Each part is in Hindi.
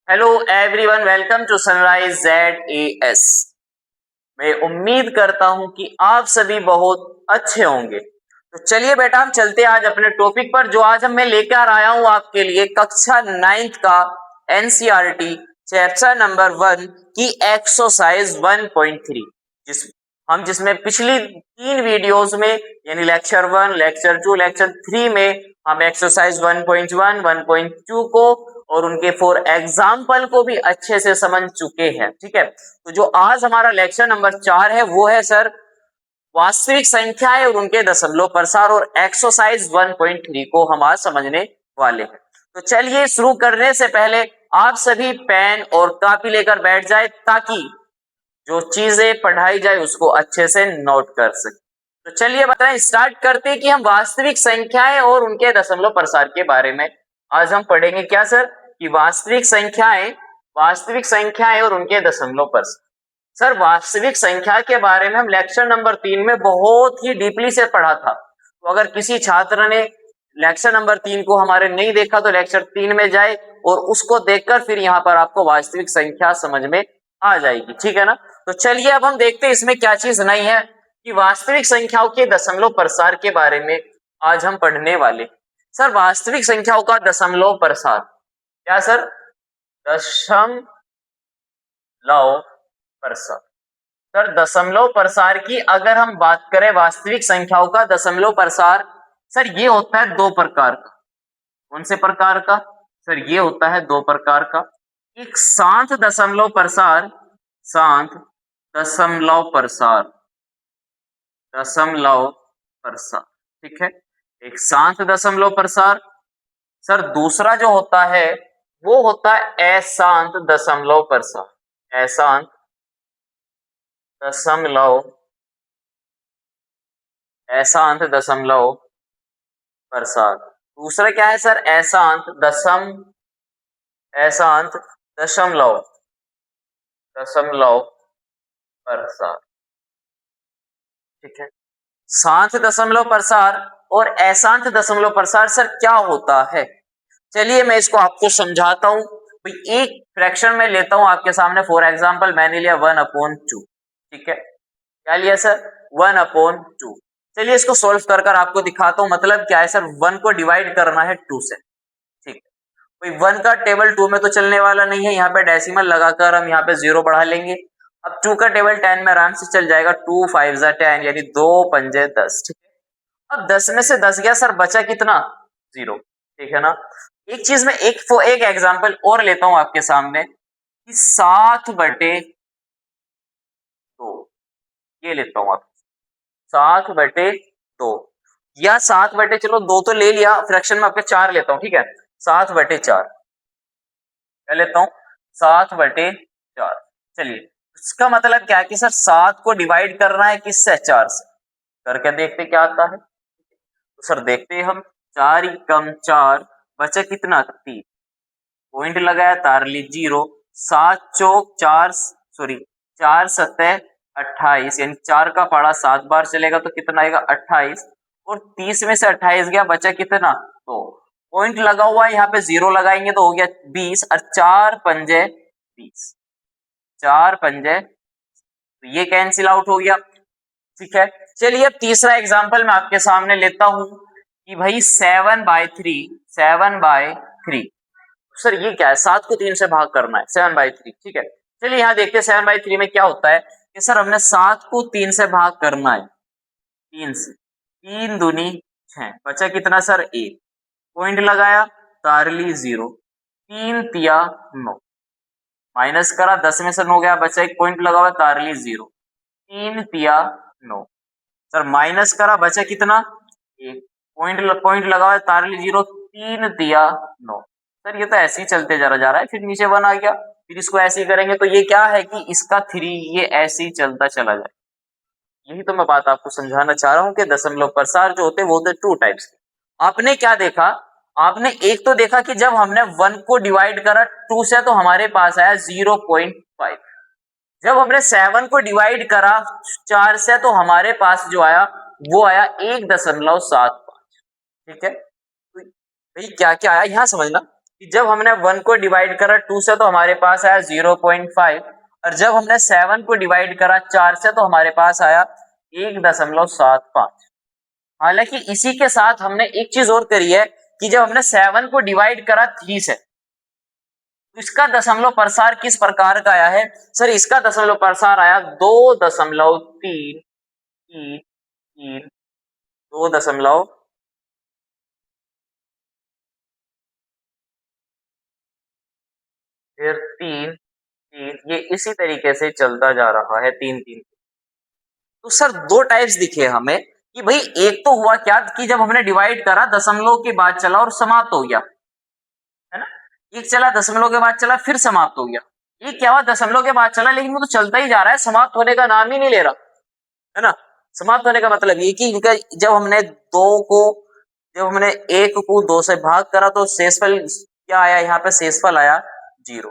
Hello everyone, welcome to sunrise ZAS। मैं उम्मीद करता हूं कि आप सभी बहुत अच्छे होंगे। तो चलिए बेटा, हम चलते हैं आज अपने टॉपिक पर, जो आज मैं लेकर आया हूं आपके लिए कक्षा 9th का NCERT चैप्टर नंबर 1 की एक्सरसाइज 1.3, जिसमें पिछली 3 वीडियोस में यानी लेक्चर 1, लेक्चर 2, लेक्चर 3 में हम एक्सरसाइज 1.1, 1.2 को और उनके 4 एग्जाम्पल को भी अच्छे से समझ चुके हैं। ठीक है, तो जो आज हमारा लेक्चर नंबर 4 है वो है सर वास्तविक संख्याएं और उनके दशमलव प्रसार, और एक्सरसाइज 1.3 को हम आज समझने वाले हैं। तो चलिए शुरू करने से पहले आप सभी पेन और कापी लेकर बैठ जाए, ताकि जो चीजें पढ़ाई जाए उसको अच्छे से नोट कर सके। तो चलिए बताएं, स्टार्ट करते हैं कि हम वास्तविक संख्याएं और उनके दशमलव प्रसार के बारे में आज हम पढ़ेंगे। क्या सर? कि वास्तविक संख्याएं और उनके दशमलव प्रसार। सर, वास्तविक संख्या के बारे में हम लेक्चर नंबर 3 में बहुत ही डीपली से पढ़ा था। तो अगर किसी छात्र ने लेक्चर नंबर 3 को हमारे नहीं देखा तो लेक्चर 3 में जाए और उसको देखकर फिर यहाँ पर आपको वास्तविक संख्या समझ में आ जाएगी। ठीक है ना? तो चलिए अब हम देखते हैं इसमें क्या चीज नई है, कि वास्तविक संख्याओं के दशमलव प्रसार के बारे में आज हम पढ़ने वाले। सर, वास्तविक संख्याओं का दशमलव प्रसार क्या सर? दशमलव प्रसार। सर, दशमलव प्रसार की अगर हम बात करें, वास्तविक संख्याओं का दशमलव प्रसार सर ये होता है 2 प्रकार का। कौन से प्रकार का? सर ये होता है 2 प्रकार का। एक शांत दशमलव प्रसार, शांत दशमलव प्रसार, दशमलव प्रसार। ठीक है, एक शांत दशमलव प्रसार। सर दूसरा जो होता है वो होता है अशांत दशमलव प्रसार, अशांत दशमलव, अशांत दशमलव प्रसार। दूसरा क्या है सर? अशांत दशमलव प्रसार। ठीक है, शांत दशमलव प्रसार और अशांत दशमलव प्रसार सर क्या होता है? चलिए मैं इसको आपको समझाता हूं। एक फ्रैक्शन में लेता हूं आपके सामने। फॉर एग्जांपल मैंने लिया 1/2। ठीक है, क्या लिया सर? 1/2। चलिए इसको सोल्व कर कर आपको दिखाता हूं। मतलब क्या है सर? 1 को डिवाइड करना है 2 से। ठीक है, कोई 1 का टेबल 2 में तो चलने वाला नहीं है, यहाँ पे डेसिमल लगाकर हम यहाँ पे 0 बढ़ा लेंगे। अब 2 का टेबल 10 में आराम से चल जाएगा। 2 5 10, यानी 2 पंजे 10। ठीक है, अब 10 में से 10 गया सर, बचा कितना? 0। ठीक है ना? एक चीज में एक एग्जांपल और लेता हूं आपके सामने, कि 7/2 ये लेता हूं आप, 7/2 या 7/, चलो 2 तो ले लिया, फ्रैक्शन में आपके 4 लेता हूं। ठीक है, 7/4 क्या लेता हूं? 7/4। चलिए इसका मतलब क्या है कि सर 7 को डिवाइड करना है किससे? 4 से। करके देखते क्या आता है। तो सर देखते हैं हम, 4 × 4 बचा कितना? 3। पॉइंट लगाया, तार ली 0। 7 चौक 4, सॉरी 4 7 28, यानी 4 का पाड़ा 7 बार चलेगा तो कितना आएगा? 28। और 30 में से 28 गया, बचा कितना? 2। पॉइंट लगा हुआ है, यहाँ पे 0 लगाएंगे तो हो गया 20, और 4 पंजे 20, 4 पंजे, तो ये कैंसिल आउट हो गया। ठीक है, चलिए अब तीसरा एग्जांपल मैं आपके सामने लेता हूं, कि भाई 7/3, 7/3। सर ये क्या है? 7 को 3 से भाग करना है, 7/3। ठीक है, चलिए यहाँ देखते हैं 7/3 में क्या होता है। कि सर हमने 7 को 3 से भाग करना है, 3 से। 3 दूनी 6, बचा कितना सर? 1। पॉइंट लगाया, तारली 0। 3 तिया 9, माइनस करा, 10 में से 9 गया, बचा 1। पॉइंट लगा हुआ, तारली 0। 3 तिया 9, सर माइनस करा, बचा कितना? 1। पॉइंट लगा हुआ है, तारली 0। 3 तिया 9। सर ये तो ऐसे ही चलते जा रहा है, फिर नीचे 1 आ गया, फिर इसको ऐसे ही करेंगे तो ये क्या है कि इसका 3 ये ऐसे ही चलता चला जाए। यही तो मैं बात आपको समझाना चाह रहा हूं कि दशमलव प्रसार जो होते हैं वो होते 2 टाइप्स के। आपने क्या देखा? आपने एक तो देखा कि जब हमने 1 को डिवाइड करा 2 से तो हमारे पास आया 0.5। जब हमने 7 को डिवाइड करा 4 से तो हमारे पास जो आया वो आया 1.75। ठीक है, तो भाई क्या क्या आया यहां समझना। कि जब हमने 1 को डिवाइड करा 2 से तो हमारे पास आया 0.5, और जब हमने 7 को डिवाइड करा 4 से तो हमारे पास आया 1.75। हालांकि इसी के साथ हमने एक चीज और करी है कि जब हमने 7 को डिवाइड करा 3 से, तो इसका दशमलव प्रसार किस प्रकार का आया है? सर इसका दशमलव प्रसार आया 2.333, 2 फिर 3 3, ये इसी तरीके से चलता जा रहा है 3 3। तो सर दो टाइप्स दिखे हमें कि भाई एक तो हुआ क्या कि जब हमने डिवाइड करा दशमलव के बाद चला और समाप्त हो गया, है ना। एक चला दशमलव के बाद चला फिर समाप्त हो गया। एक क्या हुआ दशमलव के बाद चला लेकिन वो तो चलता ही जा रहा है, समाप्त होने का नाम ही नहीं ले रहा, है ना। समाप्त होने का मतलब ये कि इनका जब हमने जब हमने 1 को 2 से भाग करा तो शेषफल क्या आया, यहाँ पे शेषफल आया 0,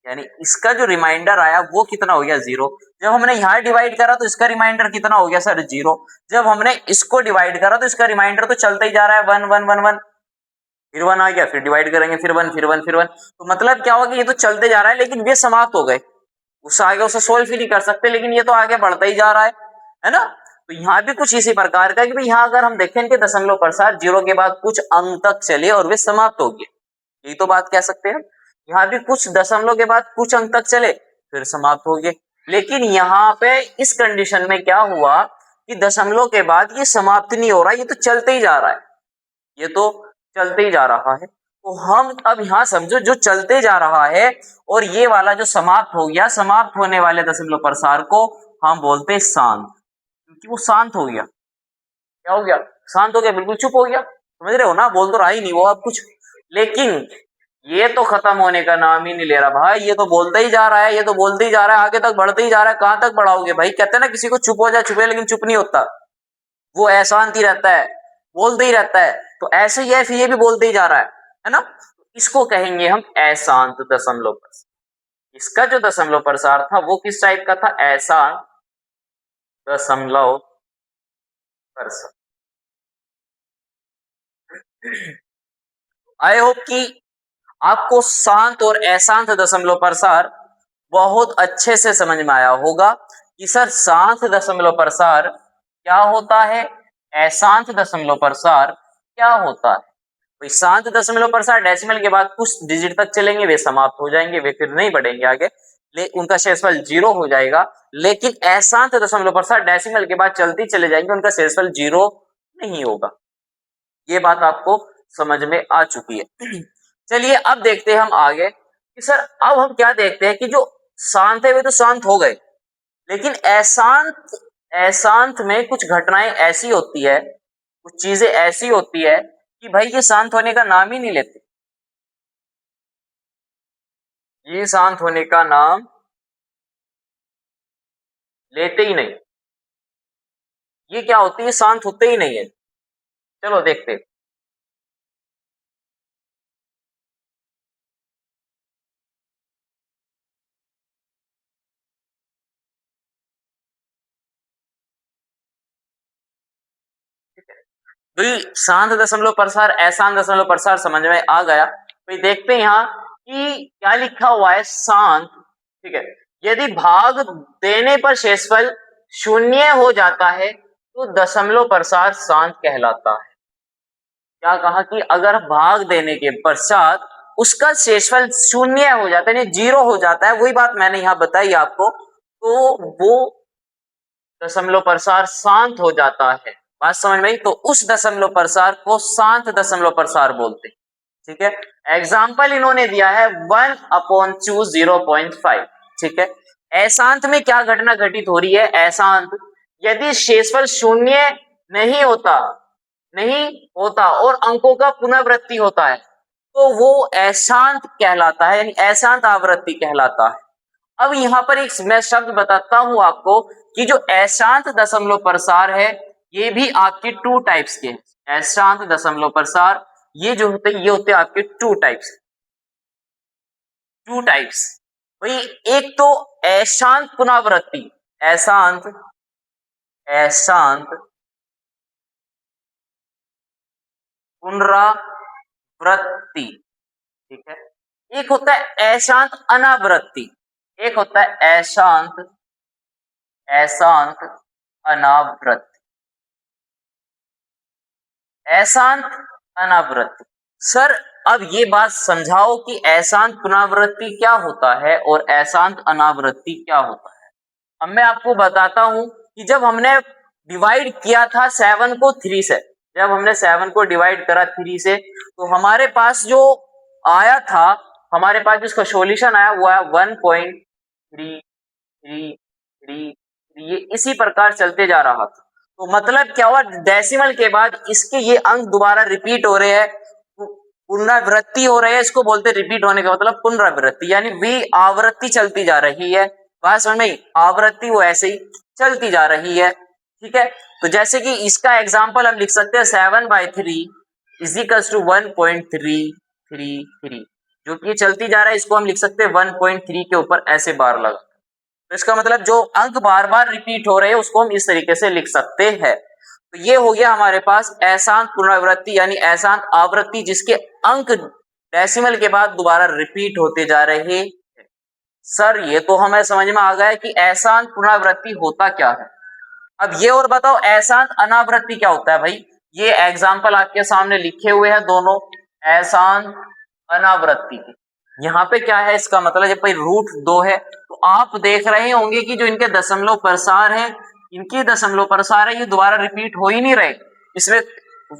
यानी इसका जो रिमाइंडर आया वो कितना हो गया 0। जब हमने यहाँ डिवाइड करा तो इसका रिमाइंडर कितना हो गया सर 0। जब हमने इसको डिवाइड करा तो इसका रिमाइंडर तो चलता ही जा रहा है 1 1 1 1, फिर 1 आ गया, फिर डिवाइड करेंगे फिर 1 फिर 1 फिर 1। तो मतलब क्या होगा कि ये तो चलते जा रहा है लेकिन ये समाप्त हो गए, उससे आगे उसे सोल्व ही नहीं कर सकते, लेकिन ये तो आगे बढ़ता ही जा रहा है ना। तो यहाँ भी कुछ इसी प्रकार का कि भाई यहाँ अगर हम देखें कि दशमलव प्रसार 0 के बाद कुछ अंक तक चले और वे समाप्त हो गए, यही तो बात कह सकते हैं। यहाँ भी कुछ दशमलव के बाद कुछ अंक तक चले फिर समाप्त हो गए, लेकिन यहाँ पे इस कंडीशन में क्या हुआ कि दशमलव के बाद ये समाप्त नहीं हो रहा, ये तो चलते ही जा रहा है, ये तो चलते ही जा रहा है। तो हम अब यहाँ समझो जो चलते जा रहा है और ये वाला जो समाप्त हो गया, समाप्त होने वाले दशमलव प्रसार को हम बोलते हैं शांत, क्योंकि वो शांत हो गया। क्या हो गया? शांत हो गया, बिल्कुल चुप हो गया। समझ रहे हो ना, बोल तो रहा ही नहीं वो अब कुछ, लेकिन ये तो खत्म होने का नाम ही नहीं ले रहा भाई, ये तो बोलता ही जा रहा है, ये तो बोलते ही जा रहा है, आगे तक बढ़ते ही जा रहा है। कहां तक बढ़ाओगे भाई? कहते हैं ना किसी को चुप हो जाए चुपे, लेकिन चुप नहीं होता, वो अशांत ही रहता है, बोलते ही रहता है। तो ऐसे ही है, फिर ये भी बोलते ही जा रहा है ना। इसको कहेंगे हम अशांत दशमलव प्रसार। इसका जो दशमलव प्रसार था वो किस टाइप का था? अशांत दशमलव प्रसार। आई होप कि आपको शांत और अशांत दशमलव प्रसार बहुत अच्छे से समझ में आया होगा कि सर शांत दशमलव प्रसार क्या होता है, अशांत दशमलव प्रसार क्या होता है। तो शांत दशमलव प्रसार डेसिमल के बाद कुछ डिजिट तक चलेंगे, वे समाप्त हो जाएंगे, वे फिर नहीं बढ़ेंगे आगे, उनका शेषफल 0 हो जाएगा। लेकिन अशांत दशमलव प्रसार डेसिमल के बाद चलते चले जाएंगे, उनका शेषफल 0 नहीं होगा। ये बात आपको समझ में आ चुकी है। चलिए अब देखते हैं हम आगे कि सर अब हम क्या देखते हैं कि जो शांत है वे तो शांत हो गए, लेकिन अशांत अशांत में कुछ घटनाएं ऐसी होती है, कुछ चीजें ऐसी होती है कि भाई ये शांत होने का नाम ही नहीं लेते, ये शांत होने का नाम लेते ही नहीं। ये क्या होती है? शांत होते ही नहीं है। चलो देखते हैं। भाई शांत दशमलव प्रसार अशांत दशमलव प्रसार समझ में आ गया। भाई देखते हैं यहाँ कि क्या लिखा हुआ है, शांत, ठीक है। यदि भाग देने पर शेषफल 0 हो जाता है तो दशमलव प्रसार शांत कहलाता है। क्या कहा कि अगर भाग देने के पश्चात उसका शेषफल 0 हो जाता है, 0 हो जाता है, वही बात मैंने यहाँ बताई आपको, तो वो दशमलव प्रसार शांत हो जाता है। बात समझ में आई? तो उस दशमलव प्रसार को शांत दशमलव प्रसार बोलते हैं, ठीक है। एग्जाम्पल इन्होंने दिया है 1/2 0.5, ठीक है। अशांत में क्या घटना घटित हो रही है? अशांत यदि शेषफल 0 नहीं होता नहीं होता और अंकों का पुनरावृत्ति होता है तो वो अशांत कहलाता है, यानी अशांत आवृत्ति कहलाता है। अब यहाँ पर एक मैं शब्द बताता हूं आपको कि जो अशांत दशमलव प्रसार है ये भी आपके 2 टाइप्स के हैं। अशांत दशमलव प्रसार ये जो होते हैं ये होते हैं आपके 2 टाइप्स, 2 टाइप्स। भाई एक तो अशांत पुनरावृत्ति, अशांत अशांत पुनरावृत्ति, ठीक है। एक होता है अशांत अनावृत्ति, एक होता है अशांत अशांत अनावृत्ति, अशांत अनावृत्ति। सर अब ये बात समझाओ कि अशांत पुनरावृत्ति क्या होता है और अशांत अनावृत्ति क्या होता है। अब मैं आपको बताता हूं कि जब हमने डिवाइड किया था 7 को 3 से, जब हमने 7 को डिवाइड करा 3 से, तो हमारे पास जो आया था, हमारे पास जिसका सॉल्यूशन आया वो आया 1.333, ये इसी प्रकार चलते जा रहा था। तो मतलब क्या हुआ, डेसिमल के बाद इसके ये अंक दोबारा रिपीट हो रहे हैं, पुनरावृत्ति हो रहे हैं, इसको बोलते हैं रिपीट होने का मतलब पुनरावृत्ति, यानी वी आवृत्ति चलती जा रही है। बात समझ में, आवृत्ति वो ऐसे ही चलती जा रही है। ठीक है, तो जैसे कि इसका एग्जांपल हम लिख सकते हैं 7/3 इज इक्वल्स टू 1.333, जो कि चलती जा रहा है, इसको हम लिख सकते हैं 1.3 के ऊपर ऐसे बार लगा। तो इसका मतलब जो अंक बार बार रिपीट हो रहे हैं उसको हम इस तरीके से लिख सकते हैं। तो ये हो गया हमारे पास अशांत पुनरावृत्ति यानी अशांत आवृत्ति, जिसके अंक डेसिमल के बाद दोबारा रिपीट होते जा रहे हैं। सर ये तो हमें समझ में आ गया कि अशांत पुनरावृत्ति होता क्या है। अब ये और बताओ अशांत अनावृत्ति क्या होता है भाई। ये एग्जाम्पल आपके सामने लिखे हुए हैं दोनों अशांत अनावृत्ति के। यहाँ पे क्या है इसका मतलब, जब भाई √2 है तो आप देख रहे होंगे कि जो इनके दशमलव प्रसार है, इनकी दशमलव प्रसार है, ये दोबारा रिपीट हो ही नहीं रहे। इसमें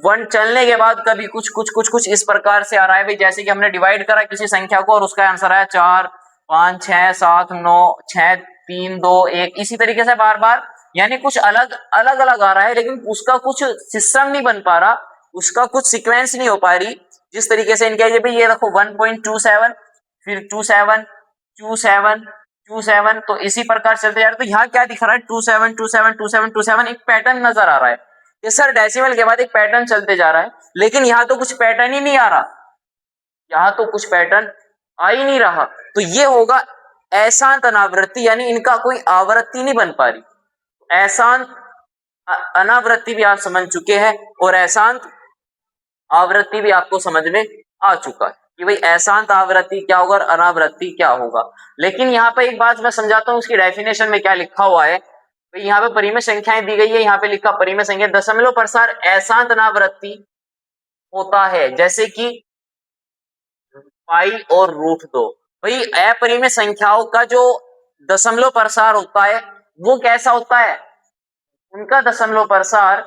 1 चलने के बाद कभी कुछ इस प्रकार से आ रहा है भाई, जैसे कि हमने डिवाइड करा किसी संख्या को और उसका आंसर आया 4 5 6 7 9 6 3 2 1, इसी तरीके से बार बार, यानी कुछ अलग अलग आ रहा है, लेकिन उसका कुछ सिस्टम नहीं बन पा रहा, उसका कुछ सीक्वेंस नहीं हो पा रही। जिस तरीके से इनके भाई ये देखो 1.27 फिर 27 27 27, तो इसी प्रकार चलते जा रहे। तो यहाँ क्या दिख रहा है 27 27 27 27, एक पैटर्न नजर आ रहा है कि सर डेसिमल के बाद एक पैटर्न चलते जा रहा है, लेकिन यहाँ तो कुछ पैटर्न ही नहीं आ रहा, यहाँ तो कुछ पैटर्न आ ही नहीं रहा। तो ये होगा अशांत अनावृत्ति, यानी इनका कोई आवृत्ति नहीं बन पा रही। अशांत अनावृत्ति भी आप समझ चुके हैं और अशांत आवृत्ति भी आपको समझ में आ चुका है कि भाई अशांत आवृत्ति क्या होगा और अनावृत्ति क्या होगा। लेकिन यहाँ पे एक बात मैं समझाता हूँ, उसकी डेफिनेशन में क्या लिखा हुआ है। तो यहाँ पे परिमेय संख्याएं दी गई है, यहाँ पे लिखा परिमेय संख्या दशमलव प्रसार अशांत अनावृत्ति होता है, जैसे कि पाई और √2। भाई अपरिमेय संख्याओं का जो दशमलव प्रसार होता है वो कैसा होता है, उनका दशमलव प्रसार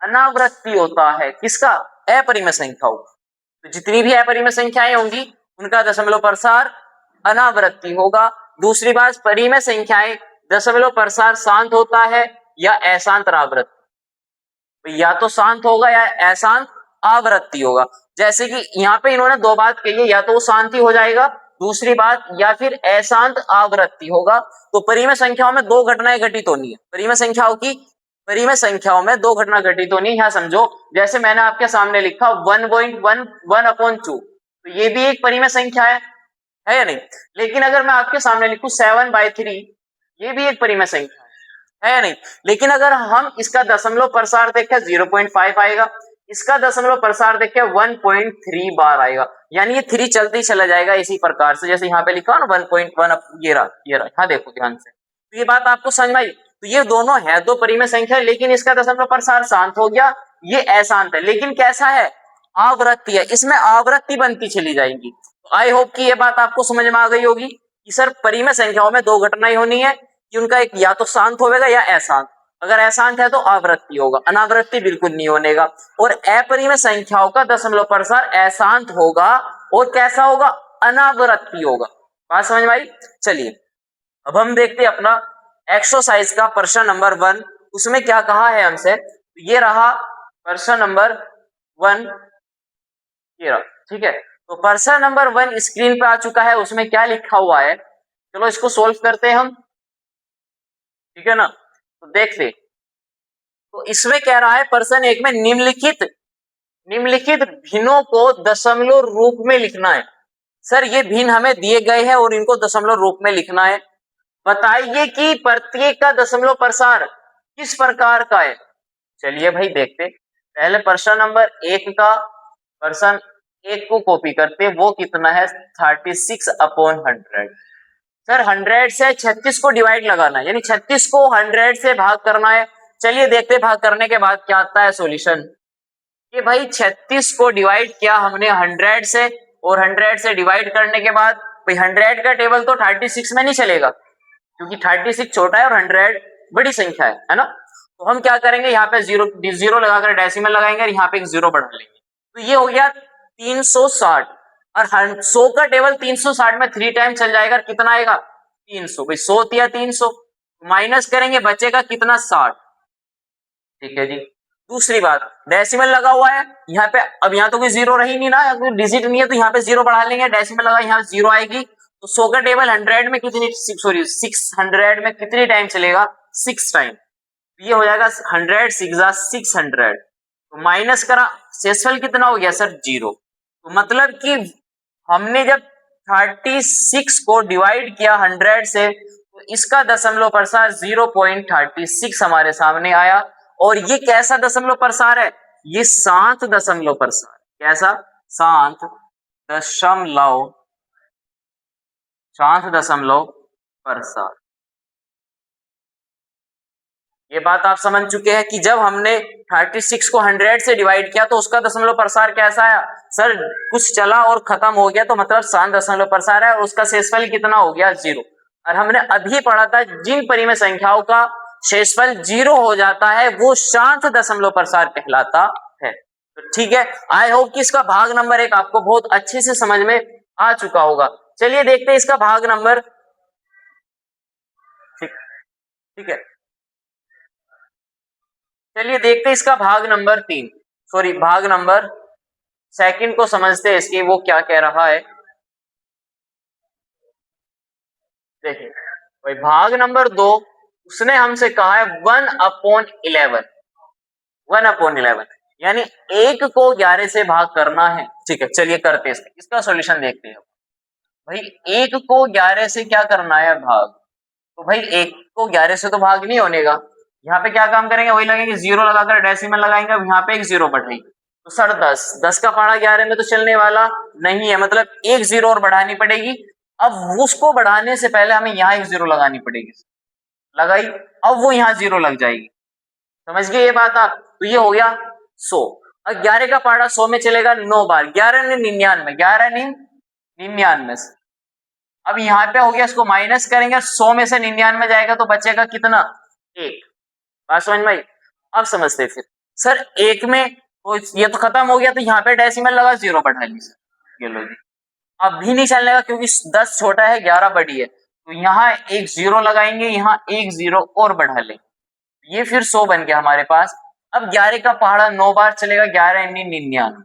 अनावृत्ति होता है। किसका, अपरिमेय संख्याओं। तो जितनी भी अपरिमेय संख्याएं होंगी उनका दशमलव प्रसार अनावृत्ति होगा। दूसरी बात, परिमेय संख्याएं दशमलव प्रसार शांत होता है या अशांत आवृत्ति, तो या तो शांत होगा या अशांत आवृत्ति होगा। जैसे कि यहाँ पे इन्होंने दो बात कही है, या तो शांति हो जाएगा, दूसरी बात या फिर अशांत आवृत्ति होगा। तो परिमेय संख्याओं में दो घटनाएं घटित होनी है, परिमेय संख्याओं में दो घटना घटित होनी है। यहाँ समझो, जैसे मैंने आपके सामने लिखा 1.1/2, तो ये भी एक परिमेय संख्या है या नहीं। लेकिन अगर मैं आपके सामने लिखूं 7/3, ये भी एक परिमेय संख्या है या नहीं। लेकिन अगर हम इसका दशमलव प्रसार देखें 0.5 आएगा, इसका दशमलव प्रसार देखें 1.3 बार आएगा, यानी ये 3 चलते ही चला जाएगा इसी प्रकार से, जैसे यहाँ पे लिखा ना 1.1, ये रहा यहाँ देखो ध्यान से। तो ये बात आपको समझ में आई। तो ये दोनों है दो परिमेय संख्या, लेकिन इसका दशमलव प्रसार शांत हो गया, ये अशांत है, लेकिन कैसा है, आवृत्ति है, इसमें आवृत्ति बनती चली जाएगी। आई होप कि ये बात आपको समझ में आ गई होगी कि सर परिमेय संख्याओं में दो घटनाएं होनी है कि उनका एक या तो शांत होगा या अशांत। अगर अशांत है तो आवृत्ति होगा, अनावृत्ति बिल्कुल नहीं होनेगा। और अपरिमेय संख्याओं का दशमलव प्रसार अशांत होगा और कैसा होगा, अनावृत्ति होगा। बात समझ में आई। चलिए अब हम देखते हैं अपना एक्सरसाइज का प्रश्न नंबर 1, उसमें क्या कहा है हमसे। ये रहा प्रश्न नंबर 1, ये रहा, ठीक है। तो प्रश्न नंबर 1 स्क्रीन पे आ चुका है, उसमें क्या लिखा हुआ है, चलो इसको सोल्व करते हैं हम, ठीक है ना। तो देख ले, तो इसमें कह रहा है प्रश्न 1 में निम्नलिखित भिन्नों को दशमलव रूप में लिखना है। सर ये भिन्न हमें दिए गए हैं और इनको दशमलव रूप में लिखना है। बताइए कि प्रत्येक का दशमलव प्रसार किस प्रकार का है। चलिए भाई देखते, पहले प्रश्न नंबर 1 का प्रश्न एक को कॉपी करते, वो कितना है 36/100। सर 100 से 36 को डिवाइड लगाना है, यानी 36 को 100 से भाग करना है। चलिए देखते भाग करने के बाद क्या आता है सॉल्यूशन। कि भाई 36 को डिवाइड किया हमने 100 से, और 100 से डिवाइड करने के बाद भाई 100 का टेबल तो 36 में नहीं चलेगा, क्योंकि 36 छोटा है और 100 बड़ी संख्या है ना। तो हम क्या करेंगे, यहाँ पे जीरो जीरो लगाकर डेसिमल लगाएंगे और यहाँ पे एक जीरो बढ़ा लेंगे। तो ये हो गया 360, और 100 का टेबल 360 में 3 टाइम चल जाएगा, कितना आएगा 300। भाई 100 दिया 300, माइनस करेंगे बचेगा कितना 60। ठीक है जी। दूसरी बात, डेसिमल लगा हुआ है यहाँ पे, अब यहाँ तो कोई जीरो रही नहीं ना, कोई डिजिट नहीं है, तो यहाँ पे जीरो बढ़ा लेंगे, डेसिमल लगा यहाँ जीरो आएगी। तो 100 का टेबल 100 में कितनी, सॉरी 600 में कितनी टाइम चलेगा 6 टाइम। ये हो जाएगा 100 600। तो माइनस करा, शेषफल कितना हो गया सर 0। तो मतलब कि हमने जब 36 को डिवाइड किया 100 से, तो इसका दशमलव प्रसार 0.36 हमारे सामने आया। और ये कैसा दशमलव प्रसार है, ये 7 दशमलव प्रसार। कैसा, 7 दशमलव प्रसार। ये बात आप समझ चुके हैं कि जब हमने 36 को 100 से डिवाइड किया तो उसका दशमलव प्रसार कैसा आया सर, कुछ चला और खत्म हो गया, तो मतलब 7 दशमलव प्रसार है, और उसका शेषफल कितना हो गया 0। और हमने अभी पढ़ा था जिन परिमेय संख्याओं का शेषफल 0 हो जाता है वो 7 दशमलव प्रसार कहलाता है। तो ठीक है, आई होप कि इसका भाग नंबर 1 आपको बहुत अच्छे से समझ में आ चुका होगा। चलिए देखते हैं इसका भाग नंबर, ठीक है, चलिए देखते हैं इसका भाग नंबर 3, सॉरी भाग नंबर 2 को समझते हैं इसके, वो क्या कह रहा है। देखिए भाई भाग नंबर 2, उसने हमसे कहा है 1/11, 1/11, यानी 1 को 11 से भाग करना है। ठीक है, चलिए करते हैं इसका सॉल्यूशन देखते हैं। भाई 1 को 11 से क्या करना है भाग, तो भाई 1 को 11 से तो भाग नहीं होने का, यहाँ पे क्या काम करेंगे, वही लगेंगे जीरो लगाकर डेसिमल लगाएंगे, अब यहाँ पे एक जीरो बढ़ेगी, तो सर 10 का पारा 11 में तो चलने वाला नहीं है, मतलब एक जीरो और बढ़ानी पड़ेगी। अब उसको बढ़ाने से पहले हमें यहाँ एक जीरो लगानी पड़ेगी, लगाई, अब वो यहाँ जीरो लग जाएगी, समझ गए ये बात आप। तो ये हो गया 100, अब 11 का पारा 100 में चलेगा 9 बार, 11 ने 99, 11 ने 99। अब यहाँ पे हो गया, इसको माइनस करेंगे, 100 में से 99 जाएगा तो बचेगा कितना 1। बात समझ में आई। अब समझते फिर सर 1 में तो ये तो खत्म हो गया, तो यहाँ पे डेसिमल लगा, जीरो बढ़ा ली सर, ये लो जी। अब भी नहीं चलने का क्योंकि 10 छोटा है 11 बड़ी है, तो यहाँ एक जीरो लगाएंगे, यहाँ एक जीरो और बढ़ा लेंगे, ये फिर 100 बन गया हमारे पास। अब 11 का पहाड़ा 9 बार चलेगा, 11 × 99,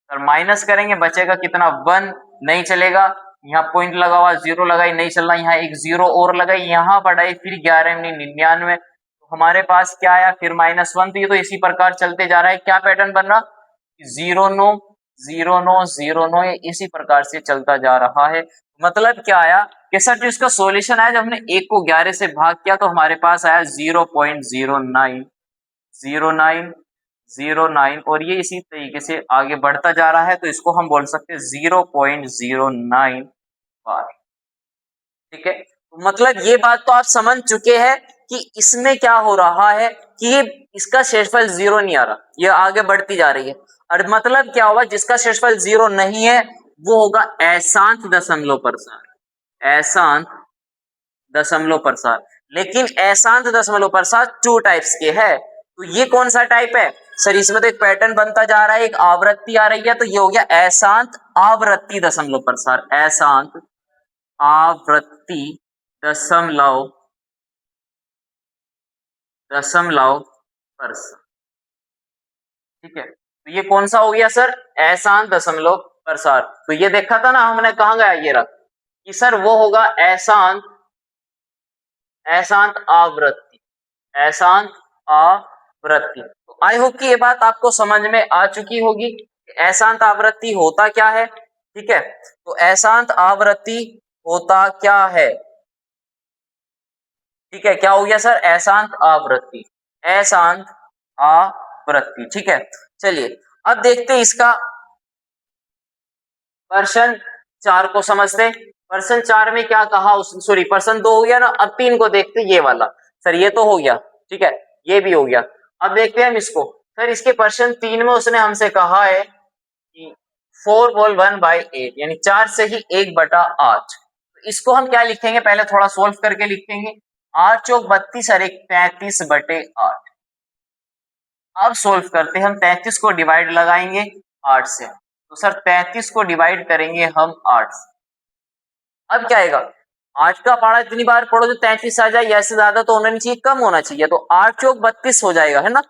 और माइनस करेंगे बचेगा कितना 1, नहीं चलेगा, यहाँ पॉइंट लगा हुआ, जीरो लगाई, नहीं चल रहा, यहाँ एक जीरो और लगाई, यहाँ बढ़ाई, फिर 11 × 99, तो हमारे पास क्या आया फिर -1। तो ये तो इसी प्रकार चलते जा रहा है, क्या पैटर्न बन रहा 0 9 0 9 0 9, इसी प्रकार से चलता जा रहा है। मतलब क्या आया कि सर जो इसका सॉल्यूशन आया, जब हमने 1 को 11 से भाग किया तो हमारे पास आया 0.0909, और ये इसी तरीके से आगे बढ़ता जा रहा है, तो इसको हम बोल सकते हैं 0.09 बार। ठीक है, तो मतलब ये बात तो आप समझ चुके हैं कि इसमें क्या हो रहा है कि ये इसका शेषफल 0 नहीं आ रहा, ये आगे बढ़ती जा रही है। और मतलब क्या होगा, जिसका शेषफल 0 नहीं है वो होगा अशांत दशमलव प्रसार, अशांत दशमलव प्रसार। लेकिन अशांत दशमलव प्रसार 2 टाइप्स के है, तो ये कौन सा टाइप है सर, इसमें तो एक पैटर्न बनता जा रहा है, एक आवृत्ति आ रही है, तो ये हो गया अशांत आवृत्ति दशमलव प्रसार, अशांत आवृत्ति दशमलव प्रसार। ठीक है, तो ये कौन सा हो गया सर, अशांत दशमलव प्रसार। तो ये देखा था ना हमने, कहां गया ये रहा कि सर वो होगा अशांत आवृत्ति, अशांत आवृत्ति। तो आई होप कि ये बात आपको समझ में आ चुकी होगी, अशांत आवृत्ति होता क्या है। ठीक है, तो अशांत आवृत्ति होता क्या है, ठीक है, क्या हो गया सर, अशांत आवृत्ति, अशांत आवृत्ति। ठीक है, चलिए अब देखते हैं इसका पर्सन 4 को समझते, पर्सन 4 में क्या कहा उस, सॉरी पर्सन 2 हो गया ना, अब 3 को देखते, ये वाला सर, ये तो हो गया, ठीक है, ये भी हो गया। अब देखते हैं हम इसको, सर इसके पर्सन 3 में उसने हमसे कहा है कि 4 होल 1/8 यानी 4 से ही 1/8। इसको हम क्या लिखेंगे, पहले थोड़ा सोल्व करके लिखेंगे, 8 चौक 32 और 1 33/8। अब सोल्व करते हैं हम, 33 को डिवाइड लगाएंगे 8 से, तो सर 33 को डिवाइड करेंगे हम 8 से। अब क्या आएगा, 8 का पहाड़ा इतनी बार पढ़ो जो 33 आ जाए, ऐसे ज्यादा तो होना नहीं चाहिए, कम होना चाहिए, तो 8 चौक 32 हो जाएगा, है ना,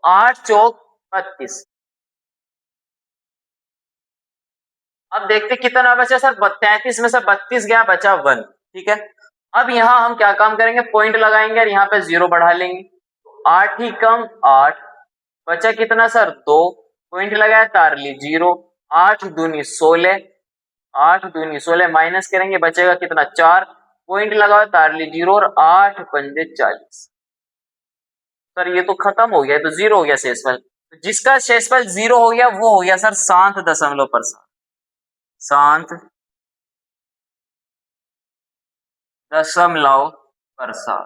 8 चौक 32। अब देखते कितना बचा सर, 33 में से 32 गया, बचा 1, ठीक है। अब यहाँ हम क्या काम करेंगे, पॉइंट लगाएंगे और यहाँ पे 0 बढ़ा लेंगे, 8 ही कम 8, बचा कितना सर 2, पॉइंट लगाया तार ली 0, 8 दूनी 16, 8 दूनी 16 माइनस करेंगे, बचेगा कितना 4, पॉइंट लगाओ तार ली 0 और 8 पंजे 40। सर ये तो खत्म हो गया, तो 0 हो गया शेषफल, तो जिसका शेषफल 0 हो गया वो हो गया सर शांत दशमलव प्रसार, शांत दशमलव प्रसार,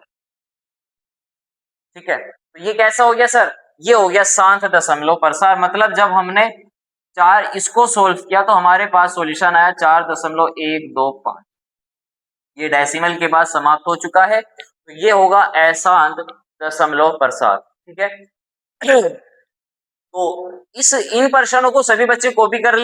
ठीक है। तो ये कैसा हो गया सर, ये हो गया शांत दशमलव प्रसार, मतलब जब हमने 4 इसको सोल्व किया तो हमारे पास सॉल्यूशन आया 4.125, ये डेसिमल के बाद समाप्त हो चुका है, तो ये होगा अशांत दशमलव प्रसार, ठीक है। तो इन प्रश्नों को सभी बच्चे कॉपी कर